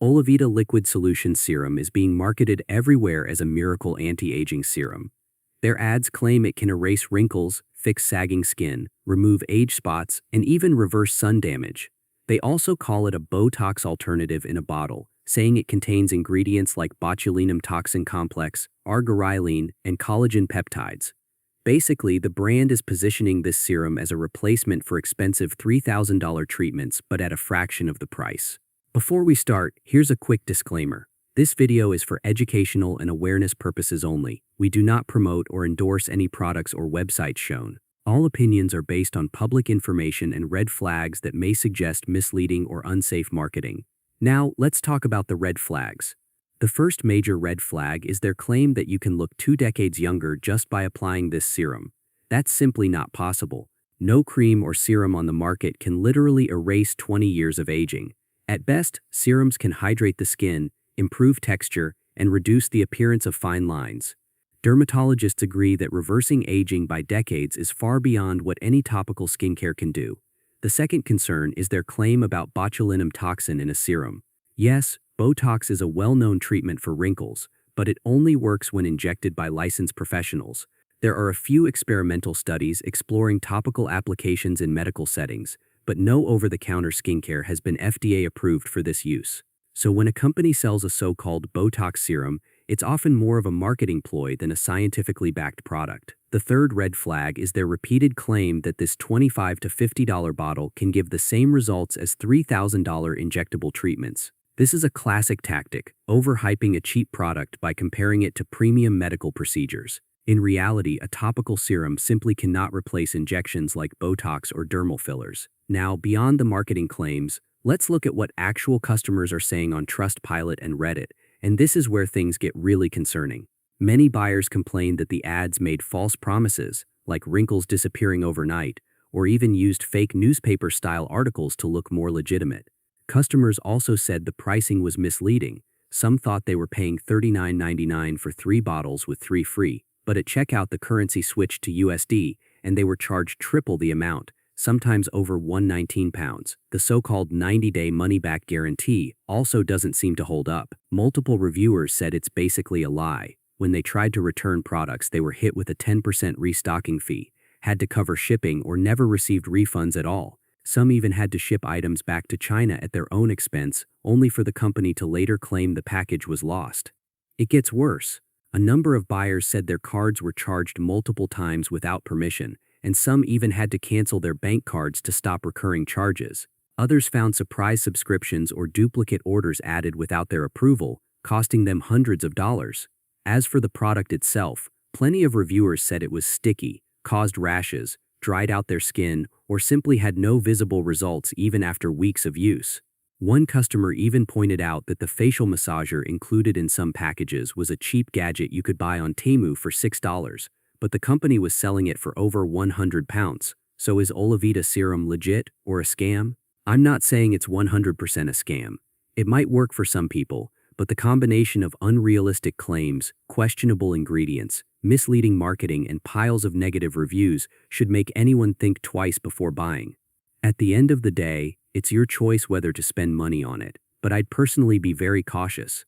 Olavita Liquid Solution Serum is being marketed everywhere as a miracle anti-aging serum. Their ads claim it can erase wrinkles, fix sagging skin, remove age spots, and even reverse sun damage. They also call it a Botox alternative in a bottle, saying it contains ingredients like botulinum toxin complex, argyroline, and collagen peptides. Basically, the brand is positioning this serum as a replacement for expensive $3,000 treatments, but at a fraction of the price. Before we start, here's a quick disclaimer. This video is for educational and awareness purposes only. We do not promote or endorse any products or websites shown. All opinions are based on public information and red flags that may suggest misleading or unsafe marketing. Now, let's talk about the red flags. The first major red flag is their claim that you can look 2 decades younger just by applying this serum. That's simply not possible. No cream or serum on the market can literally erase 20 years of aging. At best, serums can hydrate the skin, improve texture, and reduce the appearance of fine lines. Dermatologists agree that reversing aging by decades is far beyond what any topical skincare can do. The second concern is their claim about botulinum toxin in a serum. Yes, Botox is a well-known treatment for wrinkles, but it only works when injected by licensed professionals. There are a few experimental studies exploring topical applications in medical settings, but no over-the-counter skincare has been FDA approved for this use. So when a company sells a so-called Botox serum, it's often more of a marketing ploy than a scientifically backed product. The third red flag is their repeated claim that this $25 to $50 bottle can give the same results as $3,000 injectable treatments. This is a classic tactic, overhyping a cheap product by comparing it to premium medical procedures. In reality, a topical serum simply cannot replace injections like Botox or dermal fillers. Now, beyond the marketing claims, let's look at what actual customers are saying on Trustpilot and Reddit, and this is where things get really concerning. Many buyers complained that the ads made false promises, like wrinkles disappearing overnight, or even used fake newspaper-style articles to look more legitimate. Customers also said the pricing was misleading. Some thought they were paying $39.99 for 3 bottles with 3 free, but at checkout the currency switched to USD, and they were charged triple the amount, sometimes over £119. The so-called 90-day money-back guarantee also doesn't seem to hold up. Multiple reviewers said it's basically a lie. When they tried to return products, they were hit with a 10% restocking fee, had to cover shipping, or never received refunds at all. Some even had to ship items back to China at their own expense, only for the company to later claim the package was lost. It gets worse. A number of buyers said their cards were charged multiple times without permission, and some even had to cancel their bank cards to stop recurring charges. Others found surprise subscriptions or duplicate orders added without their approval, costing them hundreds of dollars. As for the product itself, plenty of reviewers said it was sticky, caused rashes, dried out their skin, or simply had no visible results even after weeks of use. One customer even pointed out that the facial massager included in some packages was a cheap gadget you could buy on Temu for $6, but the company was selling it for over £100. So is Olavita serum legit or a scam? I'm not saying it's 100% a scam. It might work for some people, but the combination of unrealistic claims, questionable ingredients, misleading marketing, and piles of negative reviews should make anyone think twice before buying. At the end of the day, it's your choice whether to spend money on it, but I'd personally be very cautious.